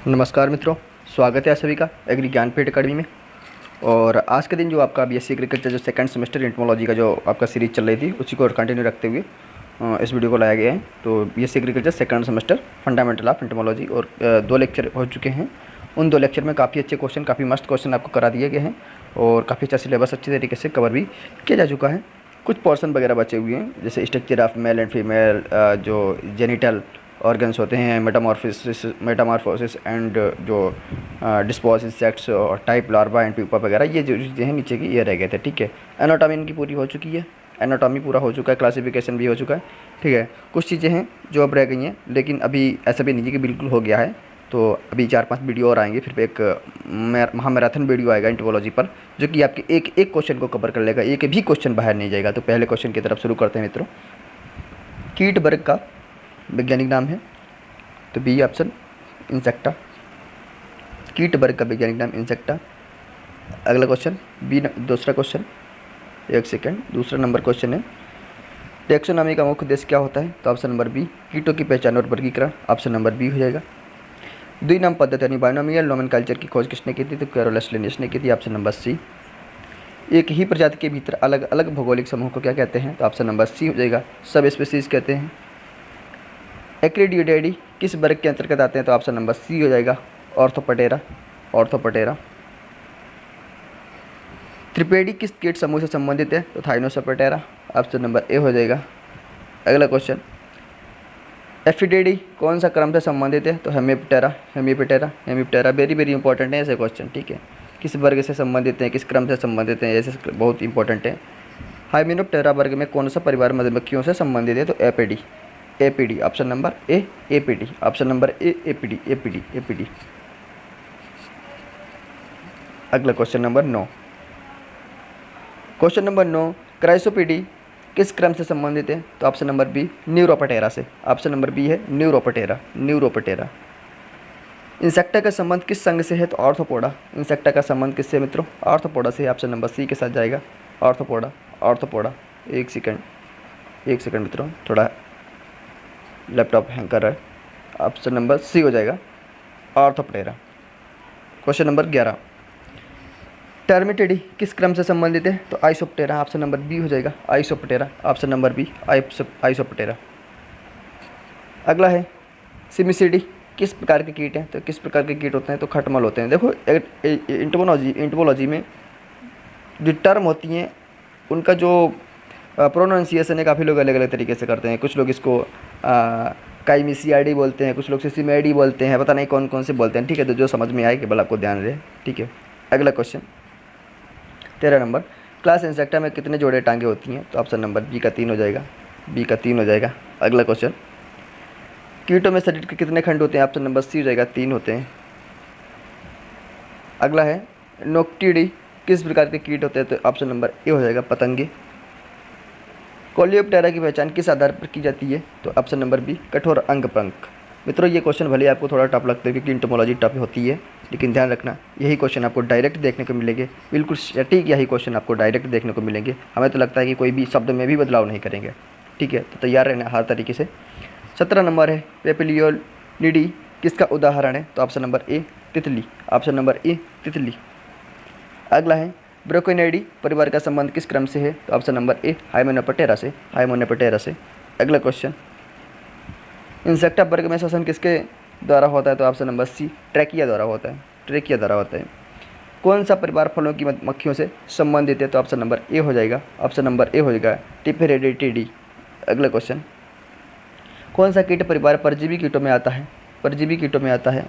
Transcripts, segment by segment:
नमस्कार मित्रों, स्वागत है आप सभी का एग्री ज्ञानपीठ अकेडमी में। और आज के दिन जो आपका बीएससी एग्रीकल्चर जो सेकंड सेमेस्टर एंटोमोलॉजी का जो आपका सीरीज चल रही थी उसी को कंटिन्यू रखते हुए इस वीडियो को लाया गया है। तो BSc agriculture second semester fundamental of entomology और 2 लेक्चर हो चुके हैं। उन 2 लेक्चर में काफ़ी अच्छे क्वेश्चन, काफ़ी मस्त क्वेश्चन आपको करा दिए गए हैं और काफ़ी अच्छा सिलेबस अच्छे तरीके से कवर भी किया जा चुका है। कुछ पोर्शन वगैरह बचे हुए हैं, जैसे structure of male and female, जो जेनिटल ऑर्गन्स होते हैं, मेटामॉर्फोसिस एंड जो डिस्पोज इंसेक्ट्स और टाइप लार्वा एंड प्यूपा वगैरह, ये जो चीज़ें हैं नीचे की ये रह गए थे। ठीक है, एनाटॉमी इनकी पूरी हो चुकी है, एनाटॉमी पूरा हो चुका है, क्लासिफिकेशन भी हो चुका है। ठीक है, कुछ चीज़ें हैं जो अब रह गई हैं, लेकिन अभी ऐसा भी नहीं है कि बिल्कुल हो गया है। तो अभी 4-5 वीडियो और आएंगे, फिर एक महामैराथन वीडियो आएगा एंटोमोलॉजी पर, जो कि आपके एक क्वेश्चन को कवर कर लेगा, एक भी क्वेश्चन बाहर नहीं जाएगा। तो पहले क्वेश्चन की तरफ शुरू करते हैं मित्रों। कीट वर्ग का वैज्ञानिक नाम है, तो बी ऑप्शन इंसेक्टा। कीट वर्ग का वैज्ञानिक नाम इंसेक्टा। अगला क्वेश्चन बी, दूसरा क्वेश्चन, एक सेकेंड, दूसरा नंबर क्वेश्चन है, टैक्सोनॉमी का मुख्य उद्देश्य क्या होता है? तो ऑप्शन नंबर बी, कीटों की पहचान और वर्गीकरण, ऑप्शन नंबर बी हो जाएगा। द्विनाम पद्धति यानी बाइनोमियल नोमेनकल्चर की खोज किसने की थी? तो कैरोलस लिनियस ने की थी, ऑप्शन नंबर सी। एक ही प्रजाति के भीतर अलग अलग भौगोलिक समूह को क्या कहते हैं? तो ऑप्शन नंबर सी हो जाएगा, सब स्पीसीज कहते हैं। एक्रिडियोडेडी किस वर्ग के अंतर्गत आते हैं? तो ऑप्शन नंबर सी हो जाएगा, ऑर्थोपटेरा, ऑर्थोपटेरा। त्रिपेडी किस कीट समूह से संबंधित है? तो थाइनोसोपटेरा, ऑप्शन नंबर ए हो जाएगा। अगला क्वेश्चन, एफिडेडी कौन सा क्रम से संबंधित है? तो Hemiptera, Hemiptera, Hemiptera. Very important है ऐसे क्वेश्चन। ठीक है, किस वर्ग से संबंधित हैं, किस क्रम से संबंधित हैं, ऐसे बहुत इंपॉर्टेंट है। हाइमेनोप्टेरा वर्ग में कौन सा परिवार मधुमक्खियों से संबंधित है? तो Apidae, Apidae, option number A, Apidae, option number A, Apidae, Apidae, Apidae. अगला question number 9। Question number 9, Chrysopidae किस क्रम से संबंधित है? तो ऑप्शन नंबर बी, न्यूरोपटेरा से, ऑप्शन नंबर बी है न्यूरोपटेरा, न्यूरोपटेरा। इंसेक्टा का संबंध किस संघ से है? तो ऑर्थोपोडा। इंसेक्टा का संबंध किससे मित्रों? ऑर्थोपोडा से, ऑप्शन नंबर सी के साथ जाएगा, ऑर्थोपोडा, ऑर्थोपोडा। एक सेकंड मित्रों, थोड़ा लैपटॉप हैंग कर रहा है। ऑप्शन नंबर सी हो जाएगा, ऑर्थोपटेरा। क्वेश्चन नंबर 11, टर्मिटिडी किस क्रम से संबंधित है? तो आइसोप्टेरा, ऑप्शन नंबर बी हो जाएगा, isoptera, option number B, isoptera. अगला है सिमिसिडी किस प्रकार के कीट हैं? तो किस प्रकार के कीट होते हैं? तो खटमल होते हैं। देखो एंटोमोलॉजी में जो टर्म होती हैं उनका जो प्रोनाउंसिएशन है, काफ़ी लोग अलग अलग तरीके से करते हैं। कुछ लोग इसको काइमिसियाडी बोलते हैं, कुछ लोग सिसिमेडी बोलते हैं, पता नहीं कौन कौन से बोलते हैं। ठीक है, तो जो समझ में आए केवल आपको ध्यान रहे। ठीक है, अगला क्वेश्चन 13 नंबर, क्लास इंसेक्टा में कितने जोड़े टांगे होती हैं? तो ऑप्शन नंबर बी का 3 हो जाएगा, बी का 3 हो जाएगा। अगला क्वेश्चन, कीटों में शरीर के कितने खंड होते हैं? ऑप्शन नंबर सी हो जाएगा, 3 होते हैं। अगला है नोक्टिडी किस प्रकार के कीट होते हैं? तो ऑप्शन नंबर ए हो जाएगा, पतंगे। कोलियोप्टेरा की पहचान किस आधार पर की जाती है? तो ऑप्शन नंबर बी, कठोर अंग पंख। मित्रों ये क्वेश्चन भले आपको थोड़ा टफ लगता है क्योंकि एंटोमोलॉजी टफ होती है, लेकिन ध्यान रखना यही क्वेश्चन आपको डायरेक्ट देखने को मिलेंगे, बिल्कुल सटीक यही क्वेश्चन आपको डायरेक्ट देखने को मिलेंगे। हमें तो लगता है कि कोई भी शब्द में भी बदलाव नहीं करेंगे। ठीक है, तो तैयार रहना हर तरीके से। 17 नंबर है, पेपिलियोनिडी किसका उदाहरण है? तो ऑप्शन नंबर ए, तितली, ऑप्शन नंबर ए, तितली। अगला है ब्रोकोनिडी परिवार का संबंध किस क्रम से है? तो ऑप्शन नंबर ए, हाइमेनोप्टेरा से, हाइमेनोप्टेरा से। अगला क्वेश्चन, इंसेक्टा वर्ग में श्वसन किसके द्वारा होता है? तो ऑप्शन नंबर सी, ट्रैकिया द्वारा होता है, ट्रैकिया द्वारा होता है। कौन सा परिवार फलों की मक्खियों से संबंधित है? तो ऑप्शन नंबर ए हो जाएगा, ऑप्शन नंबर ए हो जाएगा, टिपेरेडिटिडी। अगला क्वेश्चन, कौन सा कीट परिवार परजीवी कीटों में आता है? परजीवी कीटों में आता है,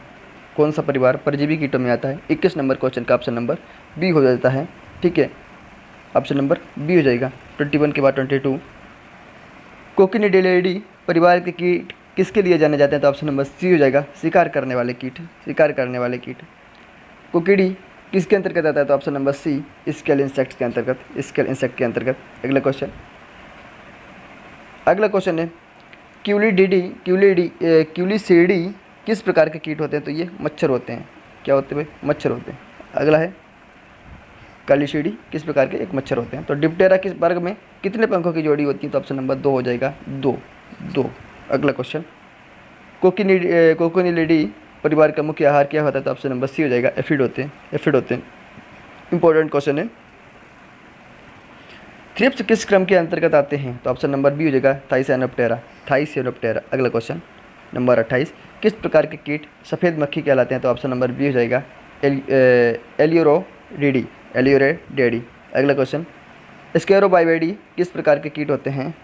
कौन सा परिवार परजीवी कीटों में आता है? 21 नंबर क्वेश्चन का ऑप्शन नंबर बी हो जाता है। ठीक है, ऑप्शन नंबर बी हो जाएगा। 21 के बाद 22, कोकिनिडेलिडी परिवार के कीट किसके लिए जाने जाते हैं? तो ऑप्शन नंबर सी हो जाएगा, शिकार करने वाले कीट, शिकार करने वाले कीट। कोकिडी किसके अंतर्गत आता है? तो option number C, scale insect के अंतर्गत, स्केल इंसेक्ट के अंतर्गत। अगला क्वेश्चन, अगला क्वेश्चन है क्यूलिसेडी किस प्रकार के कीट होते हैं? तो ये मच्छर होते हैं। क्या होते हैं भाई? मच्छर होते हैं। अगला है कालीशीडी किस प्रकार के? एक मच्छर होते हैं। तो डिप्टेरा किस वर्ग में कितने पंखों की जोड़ी होती है? तो ऑप्शन नंबर 2 हो जाएगा, 2। अगला क्वेश्चन, कोकिनिलिडी परिवार का मुख्य आहार क्या होता है? तो ऑप्शन नंबर सी हो जाएगा, एफिड होते हैं, एफिड होते हैं। इंपॉर्टेंट क्वेश्चन है। थ्रिप्स किस क्रम के अंतर्गत आते हैं? तो ऑप्शन नंबर बी हो जाएगा, थाइसैनोप्टेरा, थाइसैनोप्टेरा। अगला क्वेश्चन नंबर 28, किस प्रकार के कीट सफ़ेद मक्खी कहलाते हैं? तो ऑप्शन नंबर बी हो जाएगा, एलियोरोडेडी, एलियोरेडेडी। अगला क्वेश्चन, स्केरोबाइडी किस प्रकार के कीट होते हैं?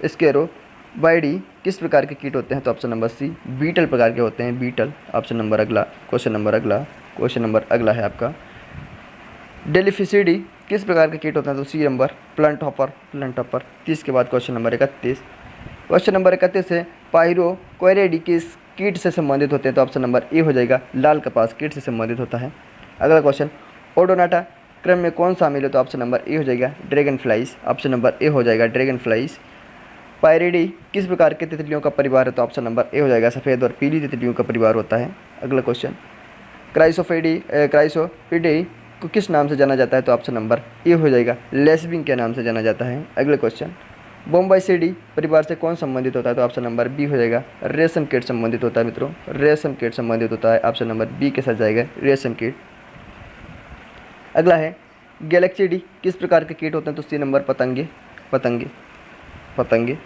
स्केरोबाइडी किस प्रकार के कीट होते हैं? तो ऑप्शन नंबर सी, बीटल प्रकार के होते हैं, बीटल। ऑप्शन नंबर अगला, क्वेश्चन नंबर अगला है आपका, डेलिफिसिडी किस प्रकार के कीट होते हैं? तो C number, plant hopper, plant hopper. 30 के बाद क्वेश्चन नंबर 31, क्वेश्चन नंबर 31 है, पायरोकोयरेडी किस कीट से संबंधित होते हैं? तो ऑप्शन नंबर ए हो जाएगा, लाल कपास कीट से संबंधित होता है। अगला क्वेश्चन, ओडोनाटा क्रम में कौन शामिल है? तो ऑप्शन नंबर ए हो जाएगा, ड्रैगन फ्लाइज। ऑप्शन नंबर ए हो जाएगा, ड्रैगन फ्लाइज। पायरेडी किस प्रकार के तितलियों का परिवार है? तो ऑप्शन नंबर ए हो जाएगा, सफ़ेद और पीली तितलियों का परिवार होता है। अगला क्वेश्चन, क्राइसोफिडी को किस नाम से जाना जाता है? तो ऑप्शन नंबर ए हो जाएगा, लेस्बिंग के नाम से जाना जाता है। अगले क्वेश्चन, बोम्बाइसिडी परिवार से कौन संबंधित होता है? तो ऑप्शन नंबर बी हो जाएगा, रेशम कीट संबंधित होता है मित्रों, रेशम कीट संबंधित होता है। ऑप्शन नंबर बी के साथ जाएगा, रेशम कीट। अगला है, गैलेक्सिडी किस प्रकार के कीट होते हैं? तो सी नंबर, पतंगे, पतंगे, पतंगे।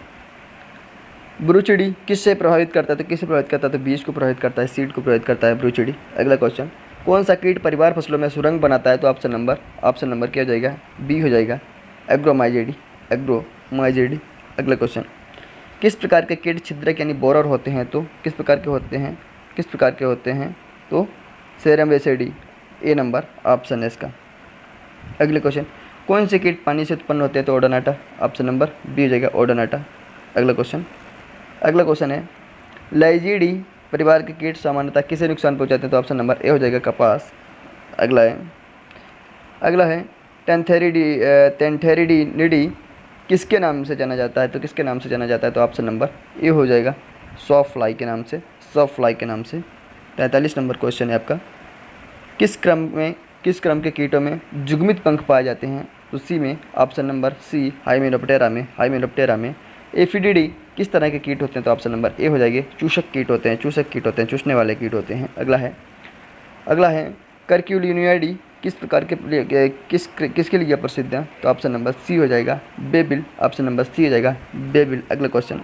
ब्रूचिडी किससे प्रभावित करता है? तो किससे प्रभावित करता है? तो बीज को प्रभावित करता है, सीड को प्रभावित करता है ब्रूचिडी। अगला क्वेश्चन, कौन सा कीट परिवार फसलों में सुरंग बनाता है? तो ऑप्शन नंबर क्या हो जाएगा, बी हो जाएगा, एग्रोमाइजेडी, एग्रोमाइजेडी। अगला क्वेश्चन, किस प्रकार के कीट छिद्रक यानी बोरर होते हैं? तो किस प्रकार के होते हैं? तो सेरमवेसेडी, ए नंबर ऑप्शन है इसका। अगले क्वेश्चन, कौन से कीट पानी से उत्पन्न होते हैं? तो ओडोनाटा, ऑप्शन नंबर बी हो जाएगा, ओडोनाटा। अगला क्वेश्चन है, लाइजीडी परिवार के कीट सामान्यतः किसे नुकसान पहुंचाते हैं? तो ऑप्शन नंबर ए हो जाएगा, कपास। अगला है टेंथेरिडीनिडी किसके नाम से जाना जाता है? तो किसके नाम से जाना जाता है? तो ऑप्शन नंबर ए हो जाएगा, सॉफ्ट फ्लाई के नाम से, सॉफ्ट फ्लाई के नाम से। 43 नंबर क्वेश्चन है आपका, किस क्रम के कीटों में जुग्मित पंख पाए जाते हैं? तो सी में, ऑप्शन नंबर सी, हाइमेनोप्टेरा में। एफिडिडी किस तरह के कीट होते हैं? तो ऑप्शन नंबर ए हो जाएंगे, चूषक कीट होते हैं, चूसने वाले कीट होते हैं। अगला है कर्क्यूलिनियाडी किस प्रकार के किसके लिए प्रसिद्ध है? तो ऑप्शन नंबर सी हो जाएगा, बेबिल। ऑप्शन नंबर सी हो जाएगा, बेबिल। अगला क्वेश्चन,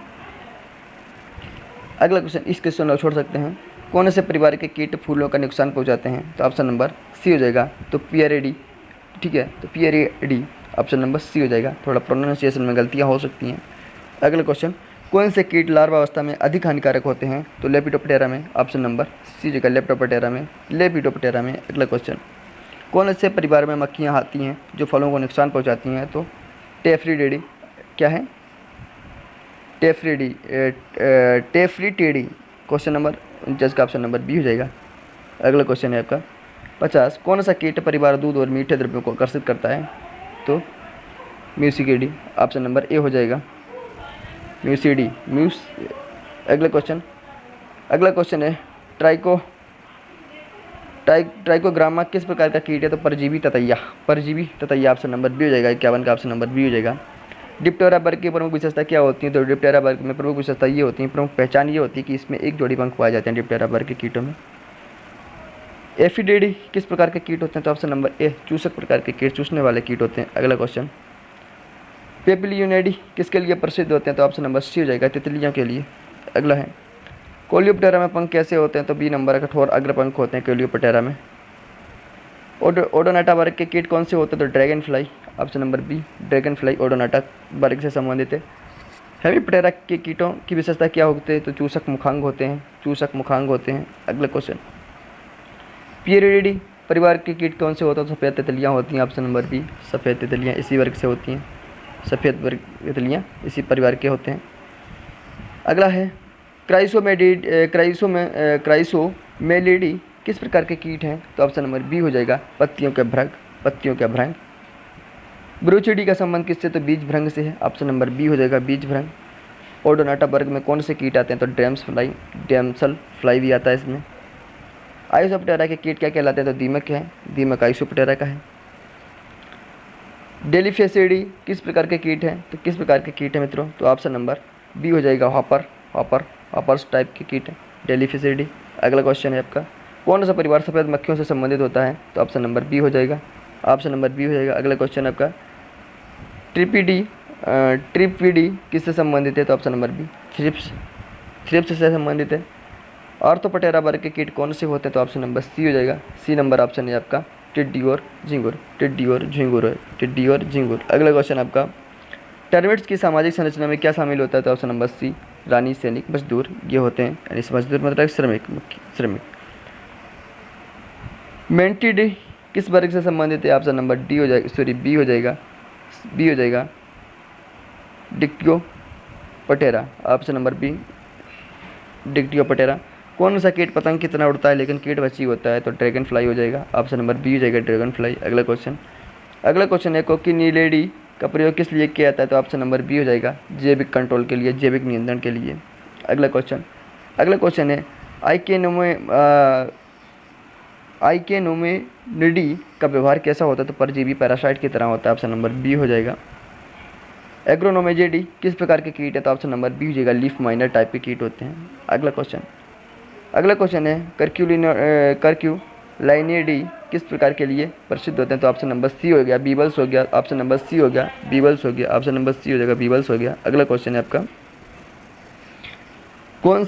इस क्वेश्चन को छोड़ सकते हैं। कौन से परिवार के कीट फूलों का नुकसान पहुंचाते हैं? तो ऑप्शन नंबर सी हो जाएगा, तो पियरेडी। ठीक है, तो पियरेडी, ऑप्शन नंबर सी हो जाएगा। थोड़ा प्रोनाउंसिएशन में गलतियाँ हो सकती हैं। अगला क्वेश्चन, कौन से कीट लार्वा अवस्था में अधिक हानिकारक होते हैं? तो लेपिडोप्टेरा में, ऑप्शन नंबर सी जगह, लेपिडोप्टेरा में। अगला क्वेश्चन, कौन से परिवार में मक्खियाँ आती हैं जो फलों को नुकसान पहुंचाती हैं? तो टेफ्रिडिडी, क्या है, टेफ्रिटिडी। क्वेश्चन नंबर 49 का ऑप्शन नंबर बी हो जाएगा। अगला क्वेश्चन है आपका 50, कौन सा कीट परिवार दूध और मीठे द्रव्यों को आकर्षित करता है? तो म्यूसिकेडी, ऑप्शन नंबर ए हो जाएगा, म्यूसिडी। अगला क्वेश्चन है, ट्राइकोग्रामा किस प्रकार का कीट है? तो परजीवी ततैया, ऑप्शन नंबर बी हो जाएगा। 51 का ऑप्शन नंबर बी हो जाएगा। डिप्टेरा वर्ग की प्रमुख विशेषता क्या होती है? तो डिप्टेरा वर्ग में प्रमुख विशेषता ये होती है, प्रमुख पहचान ये होती है कि इसमें एक जोड़ी पंख पाए जाते हैं डिप्टेरा वर्ग के कीटों में। एफिडेडी किस प्रकार के कीट होते हैं? तो ऑप्शन नंबर ए, चूसक प्रकार के कीट, चूसने वाले कीट होते हैं। अगला क्वेश्चन, पेपिलियोनेडी किसके लिए प्रसिद्ध होते हैं? तो ऑप्शन नंबर सी हो जाएगा, तितलियों के लिए। अगला है, कोलियोप्टेरा में पंख कैसे होते हैं? तो बी नंबर, कठोर अग्र पंख होते हैं कोलियोप्टेरा में। ओडोनाटा वर्ग के कीट कौन से होते हैं? तो dragon fly, option number B, dragon fly odonata वर्ग से संबंधित है। हेमीप्टेरा के कीटों की विशेषता क्या होती है? तो चूसक मुखांग होते हैं। अगला क्वेश्चन, पियरिडी परिवार के कीट कौन से होते हैं? तो सफ़ेद तितलियाँ होती हैं, ऑप्शन नंबर बी, सफ़ेद तितलियाँ इसी वर्ग से होती हैं, सफ़ेद वर्ग तितलियाँ इसी परिवार के होते हैं। अगला है, क्राइसोमेलिडी किस प्रकार के कीट हैं? तो ऑप्शन नंबर बी हो जाएगा, पत्तियों के भ्रंग। ब्रूचिडी का संबंध किससे? तो बीज भ्रंग से है, ऑप्शन नंबर बी हो जाएगा, बीज भ्रंग। ओडोनाटा वर्ग में कौन से कीट आते हैं? तो डेमसल फ्लाई भी आता है इसमें। आइसोप्टेरा के कीट क्या कहलाते हैं? तो दीमक आइसोप्टेरा का है। डेलिफिसिडी किस प्रकार के कीट हैं? तो किस प्रकार के कीट है मित्रों? तो ऑप्शन नंबर बी हो जाएगा, हॉपर्स टाइप के कीट है डेलिफिसिडी। अगला क्वेश्चन है आपका, कौन सा परिवार सफ़ेद मक्खियों से संबंधित होता है? तो ऑप्शन नंबर बी हो जाएगा, ऑप्शन नंबर बी हो जाएगा। अगला क्वेश्चन आपका, ट्रिपिडी किससे संबंधित है? तो ऑप्शन नंबर बी, थ्रिप्स से संबंधित है। आर्थोपटेरा वर्ग के कीट कौन से होते हैं? तो ऑप्शन नंबर सी हो जाएगा, सी नंबर ऑप्शन है आपका, टिड्डी और झिंगुर, टिड्डी और झिंगुर है, टिड्डी और झिंगुर। अगला क्वेश्चन आपका, टर्मिट्स की सामाजिक संरचना में क्या शामिल होता है? तो ऑप्शन नंबर सी, रानी, सैनिक, मजदूर ये होते हैं, यानी मजदूर मतलब श्रमिक। मेंटिड किस वर्ग से संबंधित है? ऑप्शन नंबर डी हो जाएगा, सॉरी बी हो जाएगा, डिक्टियोपटेरा, ऑप्शन नंबर बी, डिक्टियोपटेरा। कौन सा कीट पतंग कितना उड़ता है लेकिन कीट बची होता है? तो ड्रैगन फ्लाई हो जाएगा, ऑप्शन नंबर बी हो जाएगा, ड्रैगन फ्लाई। अगला क्वेश्चन है, कोकिनिलेडी का प्रयोग किस लिए किया जाता है? तो ऑप्शन नंबर बी हो जाएगा, जैविक कंट्रोल के लिए, जैविक नियंत्रण के लिए। अगला क्वेश्चन है, आइकेनोमेनिडी का व्यवहार कैसा होता है? तो परजीवी, पैरासाइट की तरह होता है, ऑप्शन नंबर बी हो जाएगा। एग्रोनोमेजेडी किस प्रकार के कीट है? तो ऑप्शन नंबर बी हो जाएगा, लीफ माइनर टाइप के कीट होते हैं। अगला क्वेश्चन है, कर्क्यूलाइनिडी किस प्रकार के लिए प्रसिद्ध होते हैं? तो ऑप्शन नंबर सी हो गया, बीबल्स हो गया, ऑप्शन नंबर सी हो गया, बीबल्स हो गया, ऑप्शन नंबर सी हो जाएगा, बीबल्स हो गया। अगला क्वेश्चन है आपका, कौन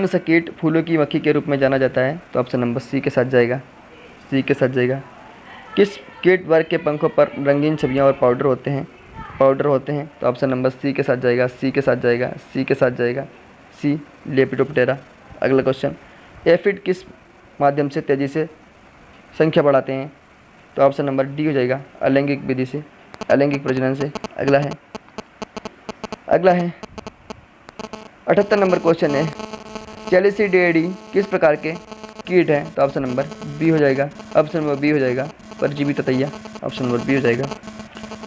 सा कीट फूलों की मक्खी के रूप में जाना जाता है? तो ऑप्शन नंबर सी के साथ जाएगा। किस कीट वर्ग के पंखों पर रंगीन छवियाँ और पाउडर होते हैं? तो ऑप्शन नंबर सी के साथ जाएगा, सी, लेपिडोप्टेरा। अगला क्वेश्चन, एफिड किस माध्यम से तेज़ी से संख्या बढ़ाते हैं? तो ऑप्शन नंबर डी हो जाएगा, अलैंगिक विधि से, अलैंगिक प्रजनन से। अगला है 78 नंबर क्वेश्चन है, चैलिसीडियडी किस प्रकार के कीट हैं? तो ऑप्शन नंबर बी हो जाएगा, परजीवी ततैया, ऑप्शन नंबर बी हो जाएगा।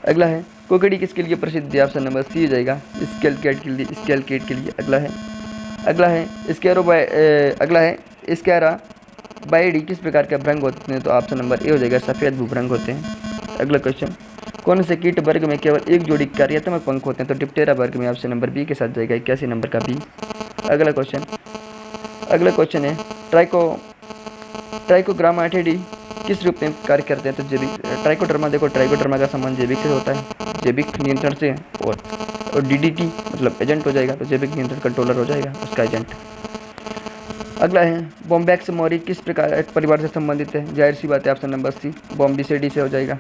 अगला है, कोकड़ी किसके लिए प्रसिद्ध है? ऑप्शन नंबर सी हो जाएगा, स्केल कीट के लिए। अगला है स्कैराबाइडी किस प्रकार के भ्रंग होते हैं? तो ऑप्शन नंबर ए हो जाएगा, सफ़ेद भूभ्रंग होते हैं। अगला क्वेश्चन, कौन से कीट वर्ग में केवल एक जोड़ी कार्यात्मक पंख होते हैं? तो डिप्टेरा वर्ग में, ऑप्शन नंबर बी के साथ जाएगा, 81 नंबर का बी। अगला क्वेश्चन है, ट्राइकोग्रामाटिडी किस रूप में कार्य करते हैं? तो जैविक, ट्राइकोडर्मा का संबंध जैविक से होता है, जैविक नियंत्रण से, और डीडीटी मतलब एजेंट हो जाएगा, तो जैविक नियंत्रण कंट्रोलर हो जाएगा उसका एजेंट। अगला है, बॉम्बैक्स मोरी किस प्रकार परिवार से संबंधित है? जाहिर सी बात है, ऑप्शन नंबर सी, बॉम्बिसिडी से हो जाएगा,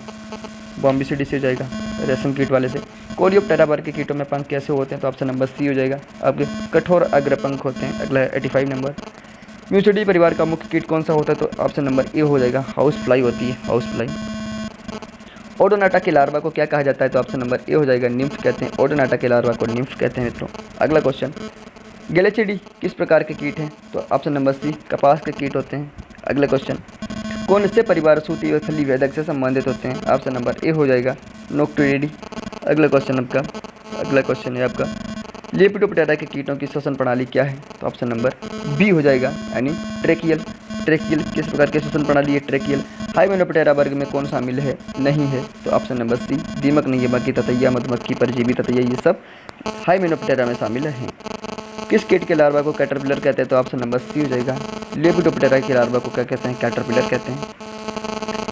रेशम कीट वाले से। कोरियोप्टेरा वर्ग के कीटों में पंख कैसे होते हैं? तो ऑप्शन नंबर सी हो जाएगा, आपके कठोर अग्र पंख होते हैं। अगला है 85 नंबर, म्यूसिडी परिवार का मुख्य कीट कौन सा होता है? तो ऑप्शन नंबर ए हो जाएगा, हाउस फ्लाई होती है, हाउस फ्लाई। ओडोनाटा के लार्वा को क्या कहा जाता है? तो ऑप्शन नंबर ए हो जाएगा, निम्फ कहते हैं, ओडोनाटा के लार्वा को निम्फ कहते हैं मित्रों। अगला क्वेश्चन, गैलेचिडी किस प्रकार के कीट हैं? तो ऑप्शन नंबर सी, कपास के कीट होते हैं। अगला क्वेश्चन, कौन से परिवार सूती और फली वेदक से संबंधित होते हैं? ऑप्शन नंबर ए हो जाएगा, नोक्टुइडी। अगला क्वेश्चन है आपका, लेपिडोप्टेरा के कीटों की श्वसन प्रणाली क्या है? तो ऑप्शन नंबर बी हो जाएगा, यानी ट्रेकियल किस प्रकार की श्वसन प्रणाली है? ट्रेकियल। हाइमेनोप्टेरा वर्ग में कौन शामिल है? नहीं है, तो ऑप्शन नंबर सी, दीमक नहीं है, बाकी ततैया, मधुमक्खी, परजीवी ततैया ये सब हाइमेनोप्टेरा में शामिल हैं। किस कीट के लार्वा को कैटरपिलर कहते हैं? तो ऑप्शन नंबर सी हो जाएगा, लेपिडोप्टेरा के लार्वा को क्या कहते हैं? कैटरपिलर कहते हैं।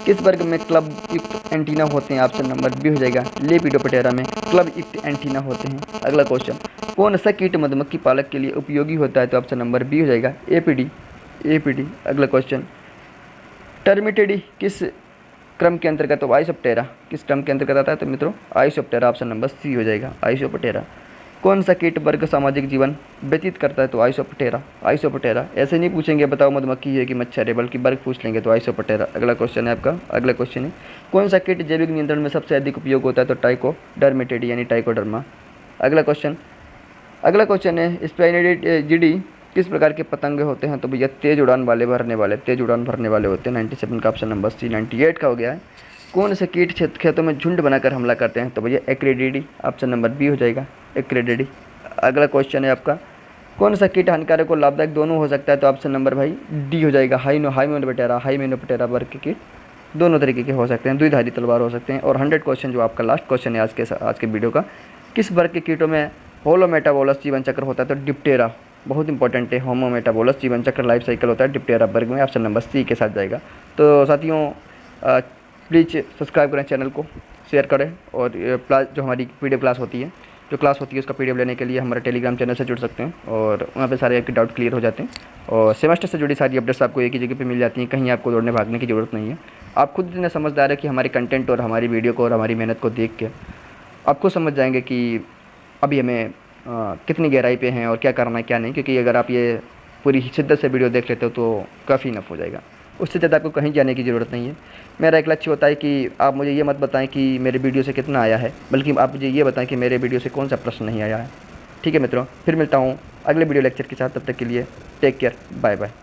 किस वर्ग में क्लब युक्त एंटीना होते हैं? ऑप्शन नंबर बी हो जाएगा, लेपिडोप्टेरा में क्लब युक्त एंटीना होते हैं। अगला क्वेश्चन, कौन सा कीट मधुमक्खी पालक के लिए उपयोगी होता है? तो ऑप्शन नंबर बी हो जाएगा, एपीडी। अगला क्वेश्चन, टर्मिटिडी किस क्रम के अंतर्गत? तो आइसोप्टेरा किस क्रम के अंतर्गत आता है? तो मित्रों आइसोप्टेरा, ऑप्शन नंबर सी हो जाएगा, आइसोप्टेरा। कौन सा कीट वर्ग सामाजिक जीवन व्यतीत करता है? तो आइसोप्टेरा। ऐसे नहीं पूछेंगे बताओ मधुमक्खी है कि मच्छर है, बल्कि वर्ग पूछ लेंगे, तो आइसोप्टेरा। अगला क्वेश्चन है आपका, कौन सा कीट जैविक नियंत्रण में सबसे अधिक उपयोग होता है? तो ट्राइकोडर्मेटिडी यानी ट्राइकोडर्मा। अगला क्वेश्चन है, स्पाइनिडिडी किस प्रकार के पतंग होते हैं? तो भैया तेज उड़ान भरने वाले होते हैं। 97 का ऑप्शन नंबर सी। 98 का हो गया है, कौन से कीट खेतों में झुंड बनाकर हमला करते हैं? तो भैया एक्रिडिडी, ऑप्शन नंबर बी हो जाएगा, एक्रिडिडी। अगला क्वेश्चन है आपका, कौन सा कीट हानिकारक और लाभदायक दोनों हो सकता है? तो ऑप्शन नंबर भाई डी हो जाएगा, हाइमेनोप्टेरा वर्ग के कीट दोनों तरीके के हो सकते हैं, द्विधारी तलवार हो सकते हैं। और 100 क्वेश्चन जो आपका लास्ट क्वेश्चन है आज के वीडियो का, किस वर्ग के कीटों में होलोमेटाबोलस जीवन चक्र होता है? तो बहुत इंपॉर्टेंट है। होमो मेटाबोलस जीवन चक्र लाइफ साइकिल होता है डिप्टेरा वर्ग में, ऑप्शन नंबर सी के साथ जाएगा। तो साथियों प्लीज़ सब्सक्राइब करें चैनल को, शेयर करें, और जो हमारी पीडीएफ क्लास होती है उसका पीडीएफ लेने के लिए हमारे टेलीग्राम चैनल से जुड़ सकते हैं, और वहाँ पे सारे आपके डाउट क्लियर हो जाते हैं, और सेमेस्टर से जुड़ी सारी अपडेट्स आपको एक ही जगह पे मिल जाती हैं। कहीं आपको दौड़ने भागने की ज़रूरत नहीं है। आप खुद इतने समझदार है कि हमारे कंटेंट और हमारी वीडियो को और हमारी मेहनत को देख के आप खुद समझ जाएंगे कि अभी हमें कितनी गहराई पे हैं और क्या करना है क्या नहीं। क्योंकि अगर आप ये पूरी शिद्दत से वीडियो देख लेते हो तो काफ़ी इनफ हो जाएगा। उससे ज़्यादा आपको कहीं जाने की ज़रूरत नहीं है। मेरा एक लक्ष्य होता है कि आप मुझे ये मत बताएं कि मेरे वीडियो से कितना आया है, बल्कि आप मुझे ये बताएं कि मेरे वीडियो से कौन सा प्रश्न नहीं आया है। ठीक है मित्रों, फिर मिलता हूँ अगले वीडियो लेक्चर के साथ। तब तक के लिए टेक केयर, बाय बाय।